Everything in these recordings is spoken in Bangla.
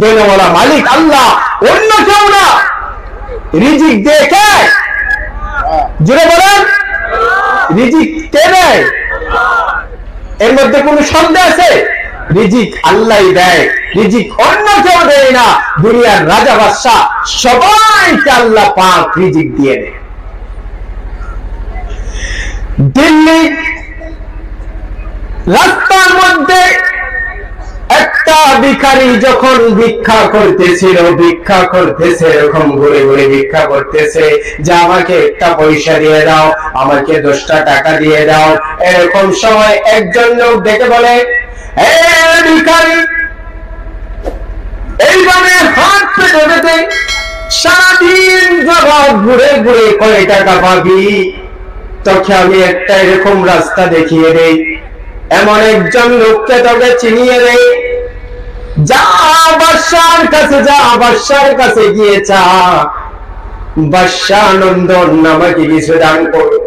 দেনেওয়ালা মালিক আল্লাহ, অন্য কেউ না। রিজিক দিয়ে কে? জুড়ে বলেন, রিজিক কে দেয়? এর মধ্যে কোন সন্দেহ আছে? রিজিক আল্লাহ দেয়, রিজিক অন্য কেউ দেয় না। দুনিয়ার রাজা বাদশাহ সবাইকে আল্লাহ পাক রিজিক দিয়ে দেয়। দিল্লি রাস্তার মধ্যে একটা ভিখারি যখন ভিক্ষা করতেছে এরকম ঘুরে ঘুরে ভিক্ষা করতেছে যে আমাকে একটা পয়সা দিয়ে দাও, আমাকে 10টা টাকা দিয়ে দাও। এরকম সময় একজন লোক ডেকে বলে, এ ভিখারি, এইভাবে হাত পেতে পেতে সারাদিন জবাব ঘুরে ঘুরে কয় টাকা পাবি? তোকে আমি একটা এরকম রাস্তা দেখিয়ে দেই, এমন একজন লোককে তোকে চিনিয়ে দেই, যা বাদশার কাছে যা, বাদশার কাছে গিয়ে চা, বাদশাহ নন্দন আমাকে কিছু দান করো।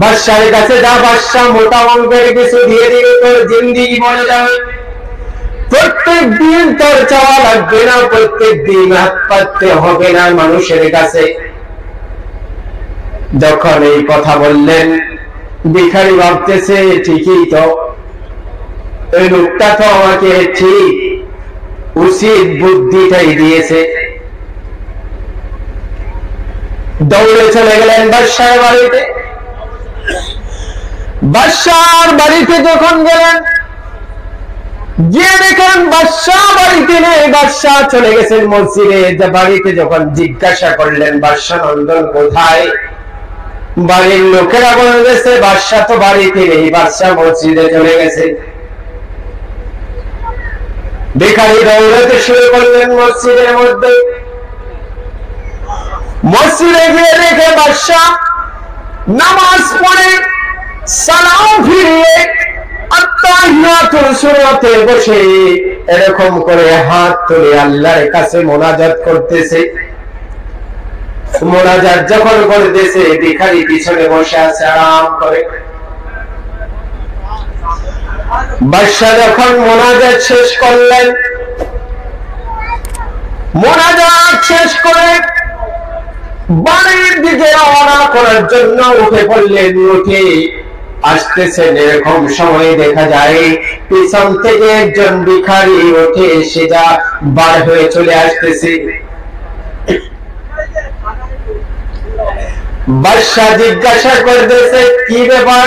বাদশার কাছে যা, বাদশাহ মোটা অঙ্কের কিছু দিয়ে দিবে, তোর জিন্দেগি বনে যাবে। প্রত্যেক দিন তোর চাওয়া লাগবে না, প্রত্যেক দিন হাত পাততে হবে না মানুষের কাছে। যখন এই কথা বললেন, ভিখারি ভাবতেছে ঠিকই তো, এই লোকটা তো আমাকে ঠিক উচিত বুদ্ধিটাই দিয়েছে। দৌড়ে চলে গেলেন বাদশার বাড়িতে। বাদশার বাড়িতে যখন গেলেন, গিয়ে দেখেন বাদশাহ বাড়িতে নেই, বাদশাহ চলে গেছেন মসজিদে। বাড়িতে যখন জিজ্ঞাসা করলেন বাদশাহ নন্দন কোথায়, বাড়ির লোকেরা বলে গেছে বাদশাহ তো বাড়িতে নেই, বাদশাহ মসজিদে চলে গেছে। ভিখারি দৌড়াতে শুরু করলেন মসজিদের মধ্যে। মসজিদে গিয়ে দেখে বাদশাহ নামাজ পড়ে সালাম ফিরিয়ে আত্তাহিয়াতুল সুরাতে বসে এরকম করে হাত তুলে আল্লাহর কাছে মোনাজাত করতেছে। মোনাজাত যখন করতেছে, ভিখারি পিছনে বসে আছে আরাম করে। বাদশাহ যখন মোনাজাত শেষ করলেন, মোনাজাত শেষ করে বাড়ির দিকে রওনা করার জন্য উঠে পড়লেন। উঠে আসতেছেন, এরকম সময় দেখা যায় পিছন থেকে একজন ভিখারি উঠে এসে যা বার হয়ে চলে আসতেছে। বাদশাহ জিজ্ঞাসা করতেছে, কি ব্যাপার?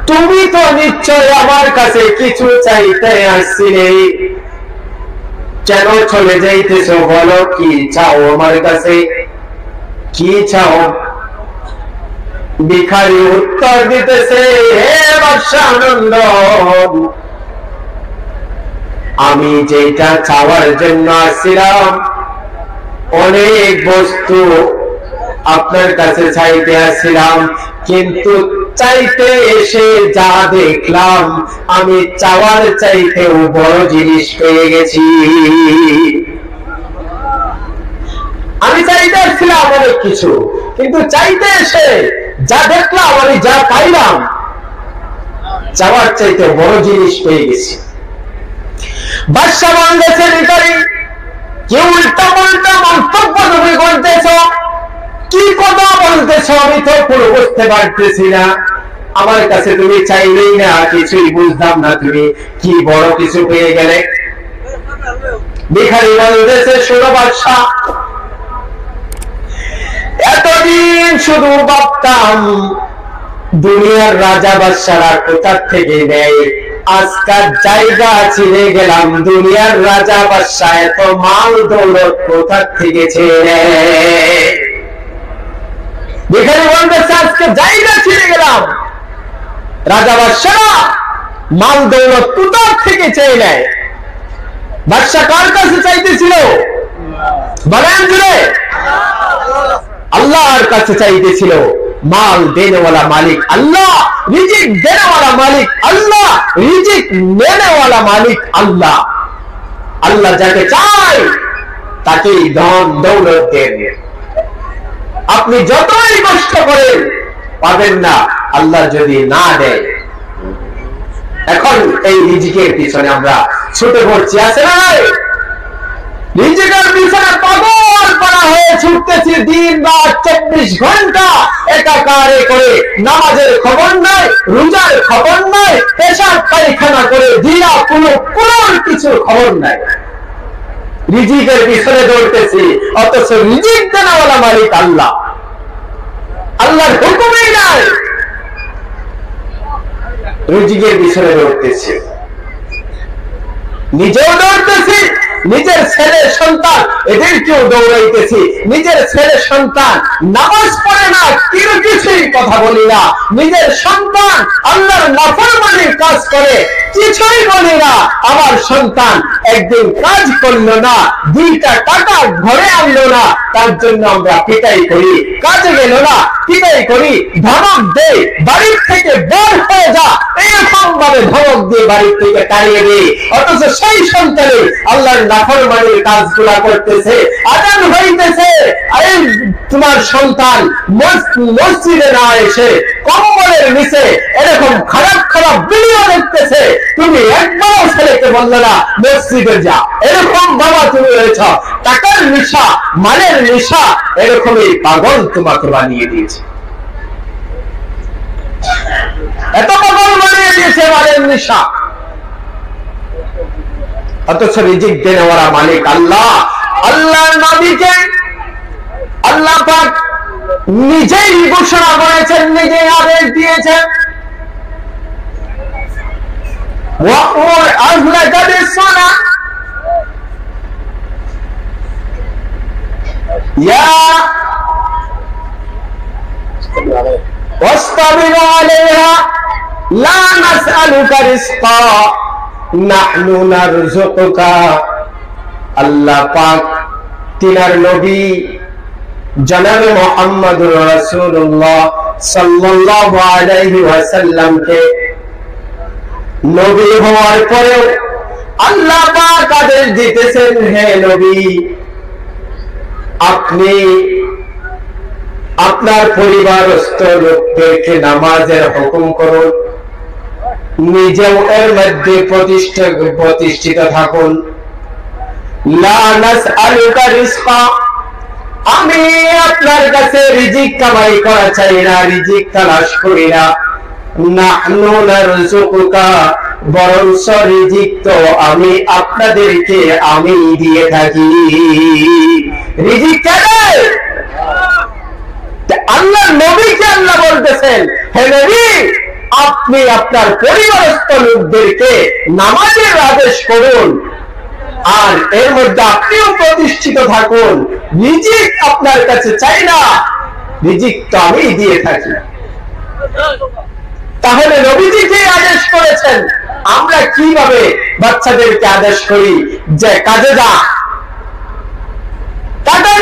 তুমি তো নিশ্চয় আমার কাছে কিছু চাইতে আসছিলে, কেন চলে যাইতেছো? বলো কি চাও আমার কাছে, কি চাও? ভিখারি উত্তর দিতেছে, হে বাদশাহ নন্দন, আমি যেটা চাওয়ার জন্য আসছিলাম, অনেক বস্তু আপনার কাছে চাইতে আসছিলাম, কিন্তু চাইতে এসে যা দেখলাম, আমি চাওয়ার চাইতেও বড় জিনিস পেয়ে গেছি। আমি চাইতে আসছিলাম অনেক কিছু, কিন্তু চাইতে এসে যা দেখলাম, আমি যা পাইলাম, চাওয়ার চাইতে বড় জিনিস পেয়ে গেছি। বাদশাহ বলতেছে, ভিখারি, কেউ উল্টা পাল্টা মন্তব্য তুমি করতেছ, কি কথা বলতেছ আমি তো পুরো বুঝতে পারতেছি না। আমার কাছে তুমি চাইলেই না, কিছুই বুঝলাম না, তুমি কি বড় কিছু পেয়ে গেলে? ভিখারি বলতেছে, শোনো বাদশাহ, এতদিন শুধু ভাবতাম দুনিয়ার রাজা বাদশারা কোথা থেকে নেয়, আজকাল জায়গা চিনে গেলাম দুনিয়ার রাজা বাদশাহ এত মাল দৌলত কোথা থেকে ছেড়ে। ভিখারি বলতেছে, আজকে জায়গা চিনে গেলাম, রাজা বাদশারা মাল দৌলত কোথা থেকে চেয়ে নেয়। বাদশাহ কার কাছে চাইতেছিল? বলেন জুড়ে। আল্লাহর কাছে চাইতেছিল। মাল দেনেওয়ালা মালিক আল্লাহ, রিজিক দেনেওয়ালা মালিক আল্লাহ, রিজিক নেনেওয়ালা মালিক আল্লাহ। আল্লাহ যাকে চায় তাকেই ধন দৌলত দেন। আপনি যতই কষ্ট করেন পাবেন না, আল্লাহ যদি না দেয়। এখন এই রিজিকের পিছনে আমরা ছুটে পড়ছি, আছে না? রিজিকের পিছনে পাগল করা হয়ে ছুটতেছি দিন রাত 24 ঘন্টা একাকারে করে। নামাজের খবর নাই, রোজার খবর নাই, পেশাব পায়খানা করে দিলা কোনো কিছুর খবর নাই। রিজিকের পিছনে দৌড়তেছি, অথচ রিজিক দেওয়ালা মালিক আল্লাহ, আল্লাহর হুকুমই নাই। রিজিকের পিছনে দৌড়তেছি, নিজেও দৌড়তেছি, নিজের ছেলে সন্তান এদেরকেও দৌড়াইতেছি। নিজের ছেলে সন্তান নামাজ পড়ে না, কিছুই কথা বলি না। নিজের সন্তান আল্লাহর নাফরমানির কাজ করে, কিছুই বলি না। আমার সন্তান একদিন কাজ করলো না, 2টা টাকা ঘরে আনলো না, তার জন্য আমরা পিটাই করি। কাজে গেল না, পিটাই করি, ধমক দেই, বাড়ির থেকে বের হয়ে যা, এরকম ভাবে ধমক দিয়ে বাড়ির থেকে তাড়িয়ে দিই। অথচ সেই সন্তানের আল্লাহর নাফরমানির কাজগুলা করতেছে, আজান হইতেছে, আরে তোমার সন্তান মসজিদে না এসে কম্বলের নিচে এরকম খারাপ খারাপ ভিডিও দেখতেছে, তুমি একবারও ছেলেকে বললে না মসজিদে যা। এরকম বাবা তুমি রয়েছ, টাকার নেশা, মালের নেশা, এরকমই পাগল তোমাকে বানিয়ে দিয়েছে, এত পাগল বানিয়ে দিয়েছে মালের নেশা। অথচ রিজিক দেওয়ার মালিক আল্লাহ। আল্লাহর নবীকে আল্লাহ পাক নিজেই ঘোষণা করেছেন, নিজেই আদেশ দিয়েছেন, ওয়াকুর আহলাকা বিসসালাহ ইয়া ওয়াসতাবির আলাইহা লা নাসআলুকা রিজকা নাহনু নারযুকুকা। আল্লাহ পাক তিনার নবী জনাবে মুহাম্মদুর রাসূলুল্লাহ সাল্লাল্লাহু আলাইহি ওয়াসাল্লামকে নবী হওয়ার পরেও আল্লাহ পাক আদেশ দিতেছেন, হে নবী, আপনি আপনার পরিবারস্থ লোকদেরকে নামাজের হুকুম করুন, নিজেও এর মধ্যে প্রতিষ্ঠিত থাকুন। লা নাসআলুকা রিজকা, আমি আপনার কাছে রিজিক কামাই করা চাই না, রিজিক তালাশ করি না। নাহনু নারযুকুকা, বরঞ্চ রিজিক তো আমি আপনাদেরকে আমি দিয়ে থাকি। রিজিক কারে? আল্লাহ নবীকে আল্লাহ বলতেছেন, হে নবী, আপনি আপনার পরিবারস্থ লোকদেরকে নামাজের আদেশ করুন, আর এর মধ্যে আপনিও প্রতিষ্ঠিত থাকুন। রিজিক আপনার কাছে চাই না, রিজিক তো আমি দিয়ে থাকি। তাহলে নবীজিকে আদেশ করেছেন, আমরা কিভাবে বাচ্চাদেরকে আদেশ করি যে কাজে যা, টাকার